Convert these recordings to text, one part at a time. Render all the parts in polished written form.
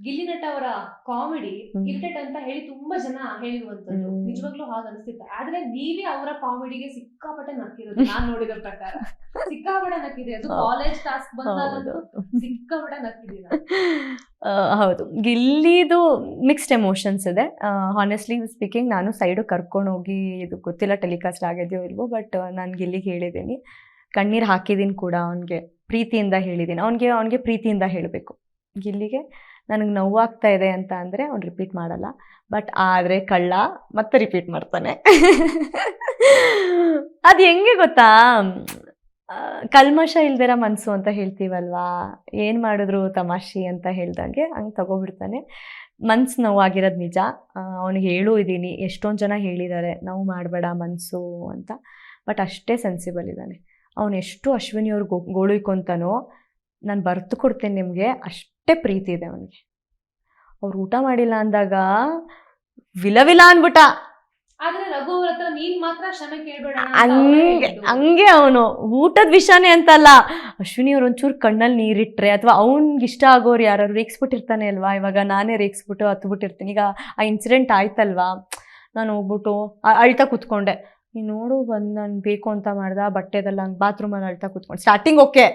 ಗಿಲ್ಲಿ ನಟ ಅವರ comedy irritate ಅಂತ ಹೇಳಿ ತುಂಬಾ ಜನ ಹೇಳಿರುವಂತದ್ದು ನಿಜವಾಗ್ಲೂ ಹಾಗೆ ಅನಿಸ್ತಿತ್ತು. ಆದ್ರೆ ನೀವೇ ಅವರ ಕಾಮಿಡಿಗೆ ಸಿಕ್ಕಾಪಟ್ಟೆ ನಕ್ಕಿರೋದು ನಾನ್ ನೋಡಿದ ಪ್ರಕಾರ. ಸಿಕ್ಕಾಪಟ್ಟೆ ನಕ್ಕಿದೆ, ಅದು ಕಾಲೇಜ್ ಟಾಸ್ಕ್ ಬಂದಾಗಂತೂ ಸಿಕ್ಕಾಪಟ್ಟೆ ನಕ್ಕಿದೀರ. ಹೌದು, ಗಿಲ್ಲಿದು ಮಿಕ್ಸ್ಡ್ ಎಮೋಷನ್ಸ್ ಇದೆ. ಹಾನೆಸ್ಟ್ಲಿ ಸ್ಪೀಕಿಂಗ್, ನಾನು ಸೈಡು ಕರ್ಕೊಂಡು ಹೋಗಿ, ಇದು ಗೊತ್ತಿಲ್ಲ ಟೆಲಿಕಾಸ್ಟ್ ಆಗಿದೆಯೋ ಇಲ್ವೋ, ಬಟ್ ನಾನು ಗಿಲ್ಲಿಗೆ ಹೇಳಿದ್ದೀನಿ, ಕಣ್ಣೀರು ಹಾಕಿದ್ದೀನಿ ಕೂಡ, ಅವನಿಗೆ ಪ್ರೀತಿಯಿಂದ ಹೇಳಿದ್ದೀನಿ. ಅವನಿಗೆ ಪ್ರೀತಿಯಿಂದ ಹೇಳಬೇಕು. ಗಿಲ್ಲಿಗೆ ನನಗೆ ನೋವಾಗ್ತಾ ಇದೆ ಅಂತ ಅಂದರೆ ಅವ್ನು ರಿಪೀಟ್ ಮಾಡಲ್ಲ, ಬಟ್ ಆದರೆ ಕಳ್ಳ ಮತ್ತೆ ರಿಪೀಟ್ ಮಾಡ್ತಾನೆ. ಅದು ಹೆಂಗೆ ಗೊತ್ತಾ, ಕಲ್ಮಶ ಇಲ್ದಿರ ಮನಸ್ಸು ಅಂತ ಹೇಳ್ತೀವಲ್ವಾ, ಏನು ಮಾಡಿದ್ರು ತಮಾಷೆ ಅಂತ ಹೇಳ್ದಂಗೆ ಹಂಗೆ ತಗೋಬಿಡ್ತಾನೆ. ಮನ್ಸು ನೋವಾಗಿರೋದು ನಿಜ. ಅವ್ನಿಗೆ ಹೇಳೂ ಇದ್ದೀನಿ, ಎಷ್ಟೊಂದು ಜನ ಹೇಳಿದ್ದಾರೆ ನೋವು ಮಾಡಬೇಡ ಮನಸ್ಸು ಅಂತ, ಬಟ್ ಅಷ್ಟೇ ಸೆನ್ಸಿಬಲ್ ಇದ್ದಾನೆ. ಅವನು ಎಷ್ಟು ಅಶ್ವಿನಿಯವ್ರಿಗೆ ಗೋಳುಯ್ಕೊತಾನೋ, ನಾನು ಬರ್ತು ಕೊಡ್ತೇನೆ ನಿಮಗೆ, ಅಷ್ಟೇ ಪ್ರೀತಿ ಇದೆ ಅವನಿಗೆ. ಅವ್ರು ಊಟ ಮಾಡಿಲ್ಲ ಅಂದಾಗ ವಿಲ ಅಂದ್ಬಿಟ್ಟ. ಆದ್ರೆ ರಘು ಅವ್ರ ಹತ್ರ ನೀನ್ ಮಾತ್ರ ಕ್ಷಮೆ ಕೇಳ್ಬೇಡ ಹಂಗೆ ಅವನು ಊಟದ ವಿಷಯನೇ ಅಂತಲ್ಲ, ಅಶ್ವಿನಿ ಅವ್ರು ಒಂಚೂರು ಕಣ್ಣಲ್ಲಿ ನೀರಿಟ್ರೆ ಅಥವಾ ಅವ್ನಿಗೆ ಇಷ್ಟ ಆಗೋರು ಯಾರು ರೇಗಿಸ್ಬಿಟ್ಟಿರ್ತಾನೆ ಅಲ್ವಾ. ಇವಾಗ ನಾನೇ ರೇಗಿಸ್ಬಿಟ್ಟು ಹತ್ಬಿಟ್ಟಿರ್ತೀನಿ. ಈಗ ಆ ಇನ್ಸಿಡೆಂಟ್ ಆಯ್ತಲ್ವಾ, ನಾನು ಹೋಗ್ಬಿಟ್ಟು ಅಳ್ತಾ ಕೂತ್ಕೊಂಡೆ. ನೀನು ನೋಡು ಬಂದು ನಾನು ಬೇಕು ಅಂತ ಮಾಡ್ದೆ, ಬಟ್ಟೆದೆಲ್ಲ ಹಂಗೆ ಬಾತ್ರೂಮಲ್ಲಿ ಅಳ್ತಾ ಕೂತ್ಕೊಂಡು. ಸ್ಟಾರ್ಟಿಂಗ್ ಓಕೆ,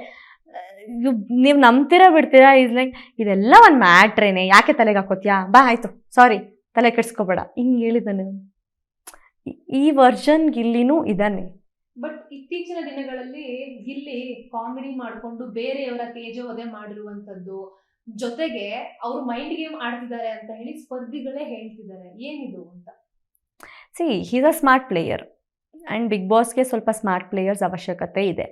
ನೀವು ನಂಬ್ತೀರಾ ಬಿಡ್ತೀರಾ, ಇಸ್ ಲೈಕ್ ಇದೆಲ್ಲ ಒಂದು ಮ್ಯಾಟ್ರೇನೆ, ಯಾಕೆ ತಲೆಗೆ ಹಾಕೋತ್ಯಾ, ಬಾ ಆಯಿತು ಸಾರಿ ತಲೆ ಕೆಡ್ಸ್ಕೊಬೇಡ, ಹಿಂಗೆ ಹೇಳಿದ್ದಾನೆ. ಈ ವರ್ಷನ್ ಗಿಲ್ಲಿನೂ ಇದ್ದಾನೆ. ಬಟ್ ಇತ್ತೀಚಿನ ದಿನಗಳಲ್ಲಿ ಗಿಲ್ಲಿ ಕಾಮಿಡಿ ಮಾಡಿಕೊಂಡು ಬೇರೆಯವರ ತೇಜೋವಧೆ ಮಾಡಿರುವಂತದ್ದು, ಜೊತೆಗೆ ಅವರು ಮೈಂಡ್ ಗೇಮ್ ಆಡ್ತಿದ್ದಾರೆ ಅಂತ ಹೇಳಿ ಸ್ಪರ್ಧಿಗಳೇ ಹೇಳ್ತಿದ್ದಾರೆ. ಏನಿದು ಅಂತ. He's a smart player and big ಬಾಸ್ಗೆ ಸ್ವಲ್ಪ ಸ್ಮಾರ್ಟ್ ಪ್ಲೇಯರ್ಸ್ ಅವಶ್ಯಕತೆ ಇದೆ.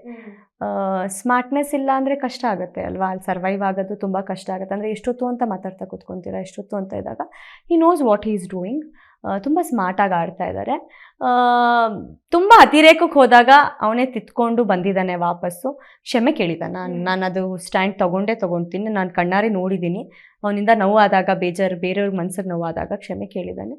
ಸ್ಮಾರ್ಟ್ನೆಸ್ ಇಲ್ಲ ಅಂದರೆ ಕಷ್ಟ ಆಗುತ್ತೆ ಅಲ್ವಾ, ಅಲ್ಲಿ ಸರ್ವೈವ್ ಆಗೋದು ತುಂಬ ಕಷ್ಟ ಆಗುತ್ತೆ. ಅಂದರೆ ಎಷ್ಟೊತ್ತು ಅಂತ ಮಾತಾಡ್ತಾ ಕೂತ್ಕೊತೀರಾ, ಎಷ್ಟೊತ್ತು ಅಂತ ಇದ್ದಾಗ he knows what he is doing. ತುಂಬ ಸ್ಮಾರ್ಟಾಗಿ ಆಡ್ತಾ ಇದ್ದಾರೆ. ತುಂಬ ಅತಿರೇಕಕ್ಕೆ ಹೋದಾಗ ಅವನೇ ತಿತ್ಕೊಂಡು ಬಂದಿದ್ದಾನೆ ವಾಪಸ್ಸು. ಕ್ಷಮೆ ಕೇಳಿದ್ದಾನೆ. ನಾನು ಅದು ಸ್ಟ್ಯಾಂಡ್ ತೊಗೊಳ್ತೀನಿ, ನಾನು ಕಣ್ಣಾರೆ ನೋಡಿದ್ದೀನಿ. ಅವನಿಂದ ನೋವಾದಾಗ, ಬೇರೆಯವ್ರಿಗೆ ಮನ್ಸಿಗೆ ನೋವಾದಾಗ ಕ್ಷಮೆ ಕೇಳಿದ್ದಾನೆ.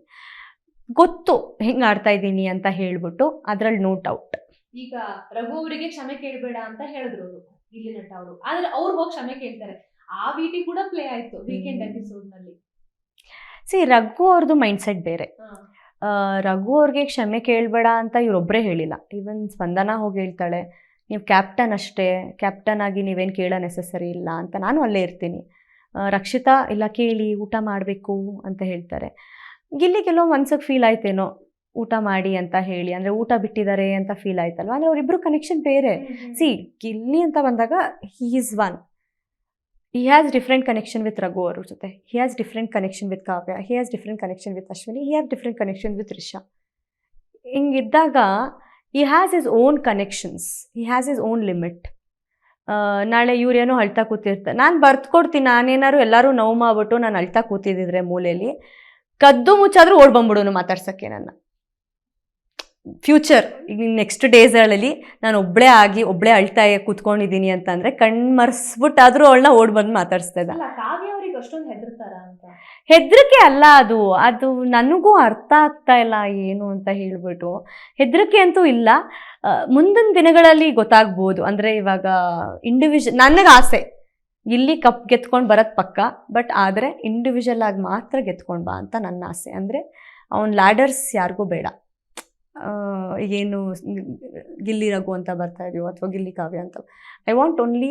ಗೊತ್ತು ಹೆಂಗೆ ಆಡ್ತಾ ಇದ್ದೀನಿ ಅಂತ ಹೇಳ್ಬಿಟ್ಟು, ಅದ್ರಲ್ಲಿ ನೋ ಡೌಟ್. ಈಗ ರಘು ಅವರಿಗೆ ಕ್ಷಮೆ ಕೇಳಬೇಡ ಅಂತ ಹೇಳಿದ್ರು ಗಿಲ್ಲಿ ನಟ ಅವರು, ಆದ್ರೆ ಅವ್ರು ಹೋಗಿ ಕ್ಷಮೆ ಕೇಳ್ತಾರೆ. ಆ ವಿಟಿ ಕೂಡ ಪ್ಲೇ ಆಯ್ತು ವೀಕೆಂಡ್ ಎಪಿಸೋಡ್ ನಲ್ಲಿ. ರಘು ಅವ್ರದ್ದು ಮೈಂಡ್ ಸೆಟ್ ಬೇರೆ. ರಘು ಅವ್ರಿಗೆ ಕ್ಷಮೆ ಕೇಳಬೇಡ ಅಂತ ಇವರೊಬ್ಬರೇ ಹೇಳಿಲ್ಲ. ಈವನ್ ಸ್ಪಂದನ ಹೋಗಿ ಹೇಳ್ತಾಳೆ, ನೀವು ಕ್ಯಾಪ್ಟನ್ ಅಷ್ಟೇ, ಕ್ಯಾಪ್ಟನ್ ಆಗಿ ನೀವೇನು ಕೇಳೋ ನೆಸೆಸರಿ ಇಲ್ಲ ಅಂತ. ನಾನು ಅಲ್ಲೇ ಇರ್ತೀನಿ. ರಕ್ಷಿತಾ ಇಲ್ಲ ಕೇಳಿ ಊಟ ಮಾಡಬೇಕು ಅಂತ ಹೇಳ್ತಾರೆ. ಗಿಲ್ಲಿಗೆಲ್ಲೋ ಮನ್ಸಿಗೆ ಫೀಲ್ ಆಯ್ತೇನೋ ಊಟ ಮಾಡಿ ಅಂತ ಹೇಳಿ, ಅಂದರೆ ಊಟ ಬಿಟ್ಟಿದ್ದಾರೆ ಅಂತ ಫೀಲ್ ಆಯ್ತಲ್ವ. ಅಂದರೆ ಅವರಿಬ್ಬರು ಕನೆಕ್ಷನ್ ಬೇರೆ. ಗಿಲ್ಲಿ ಅಂತ ಬಂದಾಗ he is one, he has different connection with Raghu ಅವ್ರ ಜೊತೆ, he has different connection with Kavya, he has different connection with Ashwini, he has different connection with Risha. ಹಿಂಗಿದ್ದಾಗ he has his own connections, he has his own limit. ನಾಳೆ ಇವ್ರೇನೋ ಅಳ್ತಾ ಕೂತಿರ್ತಾರೆ, ನಾನು ಬರ್ತ್ಕೊಡ್ತೀನಿ. ನಾನೇನಾದ್ರು ಎಲ್ಲರೂ ನೋವು ಮಾಡ್ಬಿಟ್ಟು ನಾನು ಅಳ್ತಾ ಕೂತಿದ್ದಿದ್ರೆ ಮೂಲೆಯಲ್ಲಿ ಕದ್ದು ಮುಚ್ಚಾದ್ರೂ ಓಡ್ ಬಂದ್ಬಿಡೋನು ಮಾತಾಡ್ಸೋಕ್ಕೆ ನನ್ನ. ಫ್ಯೂಚರ್ ಈಗ ನೆಕ್ಸ್ಟ್ ಡೇಸ್ಗಳಲ್ಲಿ ನಾನು ಒಬ್ಬಳೇ ಅಳ್ತಾ ಕೂತ್ಕೊಂಡಿದ್ದೀನಿ ಅಂತಂದರೆ ಕಣ್ಮರ್ಸ್ಬಿಟ್ಟಾದರೂ ಅವಳನ್ನ ಓಡ್ ಬಂದು ಮಾತಾಡಿಸ್ತಾ ಇದ್ದ. ಹೆದರಿಕೆ ಅಲ್ಲ ಅದು ನನಗೂ ಅರ್ಥ ಆಗ್ತಾ ಇಲ್ಲ ಏನು ಅಂತ ಹೇಳ್ಬಿಟ್ಟು. ಹೆದರಿಕೆ ಅಂತೂ ಇಲ್ಲ, ಮುಂದಿನ ದಿನಗಳಲ್ಲಿ ಗೊತ್ತಾಗ್ಬೋದು. ಅಂದರೆ ಇವಾಗ ನನಗೆ ಆಸೆ ಇಲ್ಲಿ ಕಪ್ ಗೆತ್ಕೊಂಡು ಬರೋದು ಪಕ್ಕ, ಬಟ್ ಆದರೆ ಇಂಡಿವಿಜುವಲ್ ಆಗಿ ಮಾತ್ರ ಗೆತ್ಕೊಂಡು ಬಾ ಅಂತ ನನ್ನ ಆಸೆ. ಅಂದರೆ ಅವನ ಲ್ಯಾಡರ್ಸ್ ಯಾರಿಗೂ ಬೇಡ. ಏನು ಗಿಲ್ಲಿ ರಘು ಅಂತ ಬರ್ತಾ ಇದೆಯೋ ಅಥವಾ ಗಿಲ್ಲಿ ಕಾವ್ಯ ಅಂತ, ಐ ವಾಂಟ್ ಓನ್ಲಿ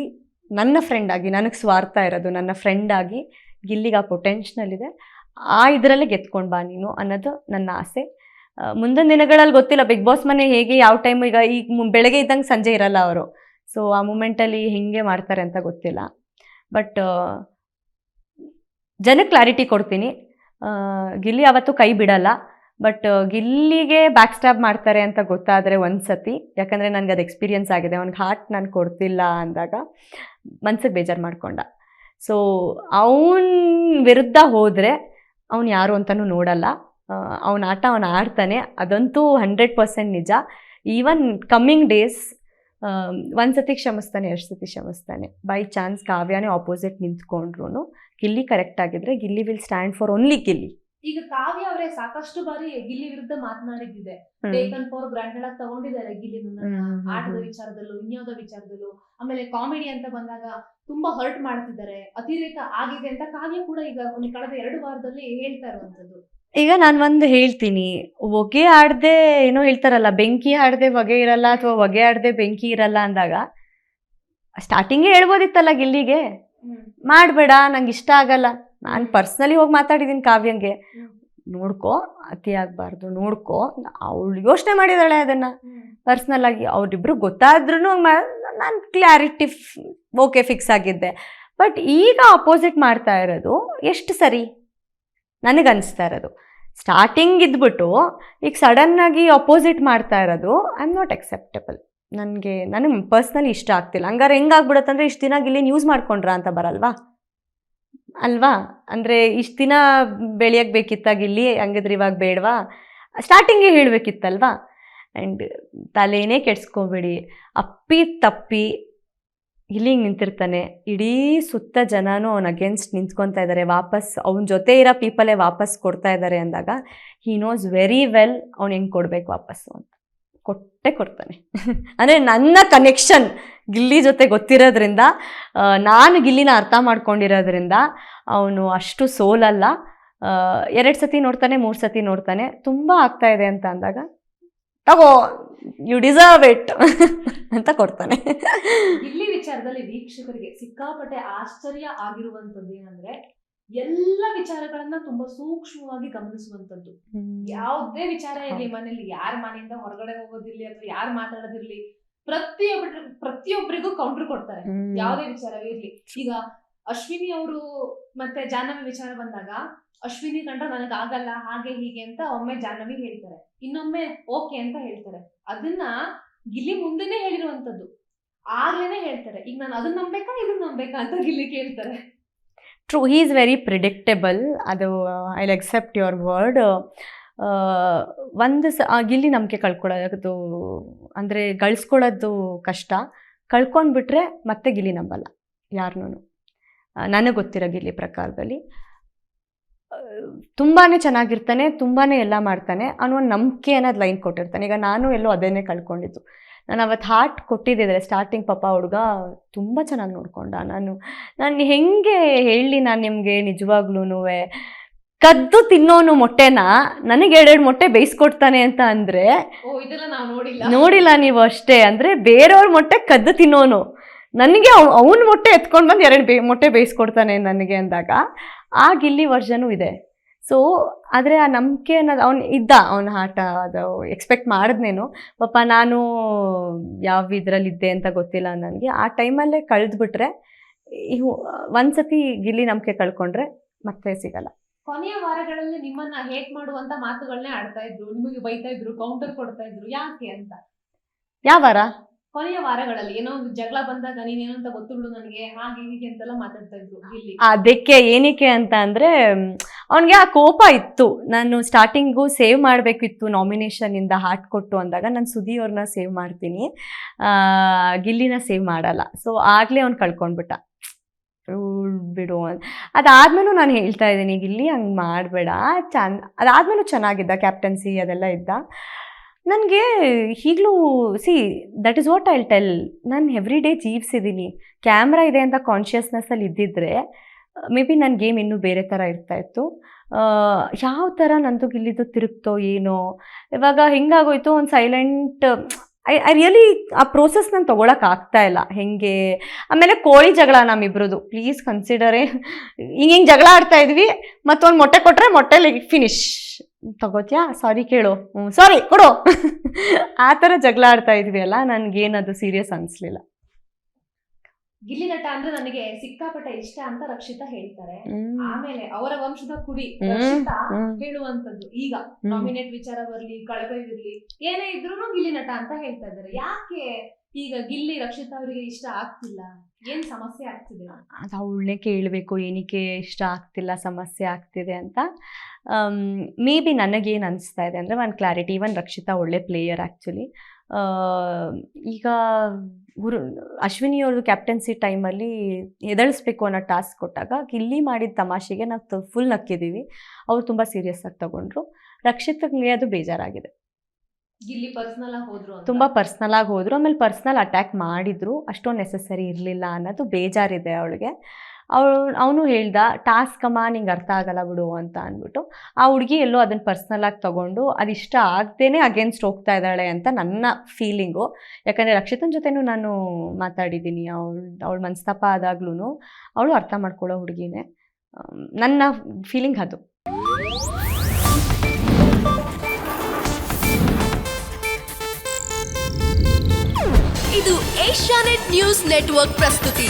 ನನ್ನ ಫ್ರೆಂಡ್ ಆಗಿ, ನನಗೆ ಸ್ವಾರ್ಥ ಇರೋದು ನನ್ನ ಫ್ರೆಂಡ್ ಆಗಿ ಗಿಲ್ಲಿಗೆ ಆ ಪೊಟೆನ್ಷಿಯಲ್ ಇದೆ, ಆ ಇದರಲ್ಲೇ ಗೆತ್ಕೊಂಡು ಬಾ ನೀನು ಅನ್ನೋದು ನನ್ನ ಆಸೆ. ಮುಂದಿನ ದಿನಗಳಲ್ಲಿ ಗೊತ್ತಿಲ್ಲ ಬಿಗ್ ಬಾಸ್ ಮನೆ ಹೇಗೆ ಯಾವ ಟೈಮ್, ಈಗ ಬೆಳಗ್ಗೆ ಇದ್ದಂಗೆ ಸಂಜೆ ಇರಲ್ಲ ಅವರು. ಸೊ ಆ ಮೂಮೆಂಟಲ್ಲಿ ಹೆಂಗೆ ಮಾಡ್ತಾರೆ ಅಂತ ಗೊತ್ತಿಲ್ಲ. ಬಟ್ ಜನಕ್ಕೆ ಕ್ಲಾರಿಟಿ ಕೊಡ್ತೀನಿ, ಗಿಲ್ಲಿ ಅವತ್ತು ಕೈ ಬಿಡಲ್ಲ. ಬಟ್ ಗಿಲ್ಲಿಗೆ ಬ್ಯಾಕ್ ಸ್ಟ್ಯಾಬ್ ಮಾಡ್ತಾರೆ ಅಂತ ಗೊತ್ತಾದರೆ ಒಂದು ಸತಿ, ಯಾಕಂದರೆ ನನಗೆ ಅದು ಎಕ್ಸ್ಪೀರಿಯನ್ಸ್ ಆಗಿದೆ. ಅವ್ನಿಗೆ ಹಾರ್ಟ್ ನಾನು ಕೊಡ್ತಿಲ್ಲ ಅಂದಾಗ ಮನ್ಸಿಗೆ ಬೇಜಾರು ಮಾಡ್ಕೊಂಡ. ಸೊ ಅವನ ವಿರುದ್ಧ ಹೋದರೆ ಅವನು ಯಾರು ಅಂತಲೂ ನೋಡಲ್ಲ. ಅವನ ಆಟ ಅವನು ಆಡ್ತಾನೆ, ಅದಂತೂ 100% ನಿಜ. ಈವನ್ ಕಮ್ಮಿಂಗ್ ಡೇಸ್ ಒಂದು ಸತಿ ಕ್ಷಮಿಸ್ತಾನೆ, ಎಷ್ಟು ಸತಿ ಕ್ಷಮಿಸ್ತಾನೆ. ಬೈ ಚಾನ್ಸ್ ಕಾವ್ಯನೇ ಆಪೋಸಿಟ್ ನಿಂತ್ಕೊಂಡ್ರು ಗಿಲ್ಲಿ ಕರೆಕ್ಟ್ ಆಗಿದ್ರೆ Gilli will stand for only Gilli. ಈಗ ಕಾವ್ಯ ಅವರೇ ಸಾಕಷ್ಟು ಬಾರಿ ಗಿಲ್ಲಿ ವಿರುದ್ಧ ಮಾತನಾಡಿದ್ದಿದೆ. ಟೇಕನ್ ಫಾರ್ ಗ್ರಾಂಟೆಡ್ ಆಗಿ ತಗೊಂಡಿದ್ದಾರೆ ಗಿಲ್ಲಿನ ಆಟದ ವಿಚಾರದಲ್ಲೂ ಇನ್ಯಾವುದೋ ವಿಚಾರದಲ್ಲೂ. ಆಮೇಲೆ ಕಾಮಿಡಿ ಅಂತ ಬಂದಾಗ ತುಂಬಾ ಹರ್ಟ್ ಮಾಡ್ತಿದ್ದಾರೆ, ಅತಿರೇಕ ಆಗಿದೆ ಅಂತ ಕಾವ್ಯ ಕೂಡ ಈಗ ಕಳೆದ 2 ವಾರದಲ್ಲಿ ಹೇಳ್ತಾ ಇರುವಂತದ್ದು. ಈಗ ನಾನು ಒಂದು ಹೇಳ್ತೀನಿ, ಹೊಗೆ ಆಡದೆ ಏನೋ ಹೇಳ್ತಾರಲ್ಲ, ಬೆಂಕಿ ಆಡದೆ ಹೊಗೆ ಇರಲ್ಲ ಅಥವಾ ಹೊಗೆ ಆಡದೆ ಬೆಂಕಿ ಇರಲ್ಲ ಅಂದಾಗ ಸ್ಟಾರ್ಟಿಂಗೇ ಹೇಳ್ಬೋದಿತ್ತಲ್ಲ ಗಿಲ್ಲಿಗೆ, ಮಾಡಬೇಡ ನಂಗೆ ಇಷ್ಟ ಆಗಲ್ಲ. ನಾನು ಪರ್ಸ್ನಲಿ ಹೋಗಿ ಮಾತಾಡಿದ್ದೀನಿ ಕಾವ್ಯಂಗೆ, ನೋಡ್ಕೊ ಅತಿ ಆಗಬಾರ್ದು, ನೋಡ್ಕೊ. ಅವಳು ಯೋಚನೆ ಮಾಡಿದಾಳೆ ಅದನ್ನು ಪರ್ಸ್ನಲ್ ಆಗಿ. ಅವ್ರಿಬ್ರು ಗೊತ್ತಾದ್ರೂ ನಾನು ಕ್ಲಾರಿಟಿ ಓಕೆ ಫಿಕ್ಸ್ ಆಗಿದ್ದೆ. ಬಟ್ ಈಗ ಅಪೋಸಿಟ್ ಮಾಡ್ತಾ ಇರೋದು ಎಷ್ಟು ಸರಿ ನನಗನ್ನಿಸ್ತಾ ಇರೋದು. ಸ್ಟಾರ್ಟಿಂಗ್ ಇದ್ಬಿಟ್ಟು ಈಗ ಸಡನ್ನಾಗಿ ಅಪೋಸಿಟ್ ಮಾಡ್ತಾ ಇರೋದು ಐ ಆಮ್ ನಾಟ್ ಅಕ್ಸೆಪ್ಟಬಲ್. ನನಗೆ ಪರ್ಸ್ನಲಿ ಇಷ್ಟ ಆಗ್ತಿಲ್ಲ. ಹಂಗಾರೆ ಹೆಂಗಾಗ್ಬಿಡುತ್ತಂದರೆ ಇಷ್ಟು ದಿನ ಗಿಲ್ಲಿ ನ್ಯೂಸ್ ಮಾಡ್ಕೊಂಡ್ರ ಅಂತ ಬರಲ್ವಾ ಅಲ್ವಾ? ಅಂದರೆ ಇಷ್ಟು ದಿನ ಬೆಳೆಯೋಕ್ಕೆ ಬೇಕಿತ್ತ ಗಿಲ್ಲಿ, ಹಂಗಿದ್ರೆ ಇವಾಗ ಬೇಡವಾ? ಸ್ಟಾರ್ಟಿಂಗೇ ಹೇಳಬೇಕಿತ್ತಲ್ವಾ? ಆ್ಯಂಡ್ ತಲೆನೇ ಕೆಡ್ಸ್ಕೊಬೇಡಿ, ಅಪ್ಪಿ ತಪ್ಪಿ ಗಿಲ್ಲಿಗೆ ನಿಂತಿರ್ತಾನೆ, ಇಡೀ ಸುತ್ತ ಜನನೂ ಅವನ ಅಗೇನ್ಸ್ಟ್ ನಿಂತ್ಕೊತಾ ಇದ್ದಾರೆ, ವಾಪಸ್ ಅವನ ಜೊತೆ ಇರೋ ಪೀಪಲೇ ವಾಪಸ್ ಕೊಡ್ತಾ ಇದ್ದಾರೆ ಅಂದಾಗ ಹಿ ನೋಸ್ ವೆರಿ ವೆಲ್ ಅವ್ನು ಹೆಂಗೆ ಕೊಡ್ಬೇಕು ವಾಪಸ್ಸು ಅಂತ. ಕೊಟ್ಟೆ ಕೊಡ್ತಾನೆ. ಅಂದರೆ ನನ್ನ ಕನೆಕ್ಷನ್ ಗಿಲ್ಲಿ ಜೊತೆ ಗೊತ್ತಿರೋದ್ರಿಂದ, ನಾನು ಗಿಲ್ಲಿನ ಅರ್ಥ ಮಾಡ್ಕೊಂಡಿರೋದ್ರಿಂದ ಅವನು ಅಷ್ಟು ಸೋಲಲ್ಲ. 2 ಸತಿ ನೋಡ್ತಾನೆ, 3 ಸತಿ ನೋಡ್ತಾನೆ. ತುಂಬ ಆಗ್ತಾ ಇದೆ ಅಂತ ಅಂದಾಗ ತಗೋ ಯು ಡಿಸರ್ವ್ ಇಟ್ ಅಂತ ಕೊಡ್ತಾನೆ. ಗಿಲ್ಲಿ ವಿಚಾರದಲ್ಲಿ ವೀಕ್ಷಕರಿಗೆ ಸಿಕ್ಕಾಪಟ್ಟೆ ಆಶ್ಚರ್ಯ ಆಗಿರುವಂತದ್ದು ಏನಂದ್ರೆ, ಎಲ್ಲ ವಿಚಾರಗಳನ್ನ ತುಂಬಾ ಸೂಕ್ಷ್ಮವಾಗಿ ಗಮನಿಸುವಂತದ್ದು. ಯಾವುದೇ ವಿಚಾರ ಇರ್ಲಿ, ಮನೇಲಿ ಯಾರ ಮನೆಯಿಂದ ಹೊರಗಡೆ ಹೋಗೋದಿರ್ಲಿ ಅಥವಾ ಯಾರು ಮಾತಾಡೋದಿರ್ಲಿ, ಪ್ರತಿಯೊಬ್ಬರಿಗೂ ಕೌಂಟರ್ ಕೊಡ್ತಾರೆ. ಯಾವುದೇ ವಿಚಾರವೇ ಇರ್ಲಿ. ಈಗ ಅಶ್ವಿನಿ ಅವರು ಮತ್ತೆ ಜಾಹ್ನವಿ ವಿಚಾರ ಬಂದಾಗ, ಅಶ್ವಿನಿ ಕಂಡ್ರೆ ನನಗಾಗಲ್ಲ ಹಾಗೆ ಹೀಗೆ ಅಂತ ಒಮ್ಮೆ ಜಾಹ್ನವಿ ಹೇಳ್ತಾರೆ, ಇನ್ನೊಮ್ಮೆ ಓಕೆ ಅಂತ ಹೇಳ್ತಾರೆ. ಅದನ್ನ ಗಿಲ್ಲಿ ಮುಂದೆನೆ ಹೇಳಿರುವಂತದ್ದು, ಆಗ್ಲೇನೆ ಹೇಳ್ತಾರೆ. ಈಗ ನಾನು ಅದನ್ನ ನಂಬೇಕಾ ಇದನ್ನ ನಂಬೇಕಾ ಅಂತ ಗಿಲ್ಲಿ ಕೇಳ್ತಾರೆ. True, he is very predictable. ಅದು I will accept your word. ಒಂದು ಗಿಲ್ಲಿ ನಂಬಿಕೆ ಕಳ್ಕೊಳ್ಳೋದು ಅಂದರೆ ಗಳಿಸ್ಕೊಳ್ಳೋದು ಕಷ್ಟ. ಕಳ್ಕೊಂಡ್ಬಿಟ್ರೆ ಮತ್ತೆ ಗಿಲ್ಲಿ ನಂಬಲ್ಲ ಯಾರನ್ನೂ. ನನಗೆ ಗೊತ್ತಿರೋ ಗಿಲ್ಲಿ ಪ್ರಕಾರದಲ್ಲಿ ತುಂಬಾ ಚೆನ್ನಾಗಿರ್ತಾನೆ, ತುಂಬಾ ಎಲ್ಲ ಮಾಡ್ತಾನೆ ಅನ್ನೋ ಒಂದು ನಂಬಿಕೆ ಅನ್ನೋದು ಲೈನ್ ಕೊಟ್ಟಿರ್ತಾನೆ. ಈಗ ನಾನು ಎಲ್ಲೋ ಅದನ್ನೇ ಕಳ್ಕೊಂಡಿದ್ದು. ನಾನು ಅವತ್ತು ಹಾರ್ಟ್ ಕೊಟ್ಟಿದ್ದಿದ್ರೆ ಸ್ಟಾರ್ಟಿಂಗ್, ಪಾಪ ಹುಡುಗ ತುಂಬ ಚೆನ್ನಾಗಿ ನೋಡ್ಕೊಂಡ. ನಾನು ಹೆಂಗೆ ಹೇಳಿ ನಾನು ನಿಮಗೆ, ನಿಜವಾಗ್ಲೂ ಕದ್ದು ತಿನ್ನೋನು ಮೊಟ್ಟೆನ ನನಗೆ 2 ಮೊಟ್ಟೆ ಬೇಯಿಸ್ಕೊಡ್ತಾನೆ ಅಂತ ಅಂದರೆ ನೋಡಿಲ್ಲ ನೀವು ಅಷ್ಟೇ. ಅಂದರೆ ಬೇರೆಯವ್ರ ಮೊಟ್ಟೆ ಕದ್ದು ತಿನ್ನೋನು ನನಗೆ ಅವನ ಮೊಟ್ಟೆ ಎತ್ಕೊಂಡು ಬಂದು 2 ಮೊಟ್ಟೆ ಬೇಯಿಸ್ಕೊಡ್ತಾನೆ ನನಗೆ ಅಂದಾಗ ಆ ಗಿಲ್ಲಿ ವರ್ಷನೂ ಇದೆ. ಸೊ ಆದರೆ ಆ ನಂಬಿಕೆ ಅನ್ನೋದು ಅವನ ಆಟ ಅದು ಎಕ್ಸ್ಪೆಕ್ಟ್ ಮಾಡಿದ್ನೇನು. ಪಾಪ ನಾನು ಯಾವ ಇದರಲ್ಲಿದ್ದೆ ಅಂತ ಗೊತ್ತಿಲ್ಲ ನನಗೆ. ಆ ಟೈಮಲ್ಲೇ ಕಳೆದ್ಬಿಟ್ರೆ, ಒಂದ್ಸತಿ ಗಿಲ್ಲಿ ನಂಬಿಕೆ ಕಳ್ಕೊಂಡ್ರೆ ಮತ್ತೆ ಸಿಗಲ್ಲ. ಕೊನೆಯ ವಾರಗಳಲ್ಲಿ ನಿಮ್ಮನ್ನ ಹೇಟ್ ಮಾಡುವಂತ ಮಾತುಗಳನ್ನೇ ಆಡ್ತಾ ಇದ್ರು, ನಿಮಗೆ ಬೈತಾ ಇದ್ರು, ಕೌಂಟರ್ ಕೊಡ್ತಾ ಇದ್ರು. ಯಾಕೆ ಅಂತ? ಯಾವ ವಾರ? ಕೊನೆಯ ವಾರಗಳಲ್ಲಿ ಏನೋ ಒಂದು ಜಗಳ ಬಂದಾಗ ನೀನೇನೋ ಅಂತ ಗೊತ್ತಿಬಿಡು ನನಗೆ, ಹಾಗೆ ಹೀಗೆ ಅಂತೆಲ್ಲ ಮಾತಾಡ್ತಾ ಇದ್ರು ಗಿಲ್ಲಿ. ಅದಕ್ಕೆ ಏನಕ್ಕೆ ಅಂತ ಅಂದರೆ, ಅವನಿಗೆ ಆ ಕೋಪ ಇತ್ತು. ನಾನು ಸ್ಟಾರ್ಟಿಂಗು ಸೇವ್ ಮಾಡಬೇಕಿತ್ತು ನಾಮಿನೇಷನಿಂದ ಹಾರ್ಟ್ ಕೊಟ್ಟು ಅಂದಾಗ, ನಾನು ಸುದಿ ಅವ್ರನ್ನ ಸೇವ್ ಮಾಡ್ತೀನಿ, ಗಿಲ್ಲಿನ ಸೇವ್ ಮಾಡಲ್ಲ. ಸೊ ಆಗಲೇ ಅವ್ನು ಕಳ್ಕೊಂಡ್ಬಿಟ್ಟ. ಬಿಡು. ಅದಾದ್ಮೇಲೂ ನಾನು ಹೇಳ್ತಾ ಇದ್ದೀನಿ, ಗಿಲ್ಲಿ ಹಂಗೆ ಮಾಡಬೇಡ. ಅದಾದ್ಮೇಲೂ ಚೆನ್ನಾಗಿದ್ದ, ಕ್ಯಾಪ್ಟನ್ಸಿ ಅದೆಲ್ಲ ಇದ್ದ. ನನಗೆ ಈಗಲೂ that is what I will tell. ನಾನು ಎವ್ರಿ ಡೇ ಜೀವಿಸಿದ್ದೀನಿ. ಕ್ಯಾಮ್ರಾ ಇದೆ ಅಂತ ಕಾನ್ಷಿಯಸ್ನೆಸ್ಸಲ್ಲಿ ಇದ್ದಿದ್ದರೆ ಮೇ ಬಿ ನನ್ನ ಗೇಮ್ ಇನ್ನೂ ಬೇರೆ ಥರ ಇರ್ತಾಯಿತ್ತು. ಯಾವ ಥರ ನಂದು ಗಿಲ್ಲಿದ್ದು ತಿರುಗ್ತೋ ಏನೋ. ಇವಾಗ ಹೆಂಗಾಗೋಯ್ತು, ಒಂದು ಸೈಲೆಂಟ್ ಐ ರಿಯಲಿ ಆ ಪ್ರೋಸೆಸ್ ನಾನು ತೊಗೊಳಕ್ಕೆ ಇಲ್ಲ ಹೆಂಗೆ. ಆಮೇಲೆ ಕೋಳಿ ಜಗಳ ನಮ್ಮಿಬ್ರದ್ದು, ಪ್ಲೀಸ್ ಕನ್ಸಿಡರೇ. ಹಿಂಗೆ ಜಗಳ ಆಡ್ತಾ ಇದ್ವಿ, ಮತ್ತೊಂದು ಮೊಟ್ಟೆ ಕೊಟ್ಟರೆ ಮೊಟ್ಟೆಲಿ ಫಿನಿಶ್. ತಗೋತ್ಯಾ, ಸಾರಿ ಕೇಳು, ಸಾರಿ ಕೊಡು, ಆ ಥರ ಜಗಳ ಆಡ್ತಾ ಇದ್ವಿ ಅಲ್ಲ. ನನಗೇನದು ಸೀರಿಯಸ್ ಅನಿಸ್ಲಿಲ್ಲ. ಗಿಲ್ಲಿ ನಟ ಅಂದ್ರೆ ನನಗೆ ಸಿಕ್ಕಾಪಟ್ಟೆ ಇಷ್ಟ ಅಂತ ರಕ್ಷಿತಾ ಹೇಳ್ತಾರೆ. ಆಮೇಲೆ ಅವರ ವಂಶದ ಕುಡಿ ರಕ್ಷಿತಾ ಹೇಳುವಂತದ್ದು, ಈಗ ನಾಮಿನೇಟ್ ವಿಚಾರ ಬರ್ಲಿ, ಕಳಪೆ ಇರ್ಲಿ, ಏನೇ ಇದ್ರು ಗಿಲ್ಲಿ ನಟ ಅಂತ ಹೇಳ್ತಾ ಇದ್ದಾರೆ. ಯಾಕೆ ಈಗ ಗಿಲ್ಲಿ ರಕ್ಷಿತಾ ಅವರಿಗೆ ಇಷ್ಟ ಆಗ್ತಿಲ್ಲ? ಏನ್ ಸಮಸ್ಯೆ ಆಗ್ತಿದೆ? ಅದು ಅವಳನ್ನೇ ಕೇಳಬೇಕು, ಏನಕ್ಕೆ ಇಷ್ಟ ಆಗ್ತಿಲ್ಲ, ಸಮಸ್ಯೆ ಆಗ್ತಿದೆ ಅಂತ. ಮೇ ಬಿ ನನಗೇನು ಅನಿಸ್ತಾ ಇದೆ ಅಂದರೆ, ಒಂದು ಕ್ಲಾರಿಟಿ. ಈವನ್ ರಕ್ಷಿತಾ ಒಳ್ಳೆ ಪ್ಲೇಯರ್ ಆ್ಯಕ್ಚುಲಿ. ಈಗ ಅಶ್ವಿನಿ ಅವ್ರದ್ದು ಕ್ಯಾಪ್ಟನ್ಸಿ ಟೈಮಲ್ಲಿ ಎದಳಿಸ್ಬೇಕು ಅನ್ನೋ ಟಾಸ್ಕ್ ಕೊಟ್ಟಾಗ ಗಿಲ್ಲಿ ಮಾಡಿದ ತಮಾಷೆಗೆ ನಾವು ಫುಲ್ ನಕ್ಕಿದ್ದೀವಿ. ಅವ್ರು ತುಂಬ ಸೀರಿಯಸ್ ಆಗಿ ತಗೊಂಡ್ರು. ರಕ್ಷಿತ್ಗೆ ಅದು ಬೇಜಾರಾಗಿದೆ. ಗಿಲ್ಲಿ ಪರ್ಸನಲ್ ಆಗಿ ಹೋದ್ರು ಅಂತ. ತುಂಬ ಪರ್ಸ್ನಲ್ ಆಗಿ ಹೋದ್ರು, ಆಮೇಲೆ ಪರ್ಸ್ನಲ್ ಅಟ್ಯಾಕ್ ಮಾಡಿದ್ರು, ಅಷ್ಟೊಂದು ನೆಸೆಸರಿ ಇರಲಿಲ್ಲ ಅನ್ನೋದು ಬೇಜಾರಿದೆ ಅವಳಿಗೆ. ಅವನು ಹೇಳ್ದ ಟಾಸ್ಕ್ ಅಮ್ಮ ನಿಂಗೆ ಅರ್ಥ ಆಗಲ್ಲ ಬಿಡು ಅಂತ ಅಂದ್ಬಿಟ್ಟು. ಆ ಹುಡುಗಿ ಎಲ್ಲೋ ಅದನ್ನು ಪರ್ಸ್ನಲ್ ಆಗಿ ತಗೊಂಡು ಅದಿಷ್ಟ ಆಗದೇನೆ ಅಗೇನ್ಸ್ಟ್ ಹೋಗ್ತಾ ಇದ್ದಾಳೆ ಅಂತ ನನ್ನ ಫೀಲಿಂಗು. ಯಾಕಂದರೆ ರಕ್ಷಿತನ ಜೊತೆನೂ ನಾನು ಮಾತಾಡಿದ್ದೀನಿ, ಅವಳ ಮನಸ್ತಾಪ ಆದಾಗ್ಲೂ ಅವಳು ಅರ್ಥ ಮಾಡ್ಕೊಳ್ಳೋ ಹುಡುಗಿನೇ. ನನ್ನ ಫೀಲಿಂಗ್ ಅದು. ಇದು ಏಷ್ಯಾನೆಟ್ ನ್ಯೂಸ್ ನೆಟ್ವರ್ಕ್ ಪ್ರಸ್ತುತಿ.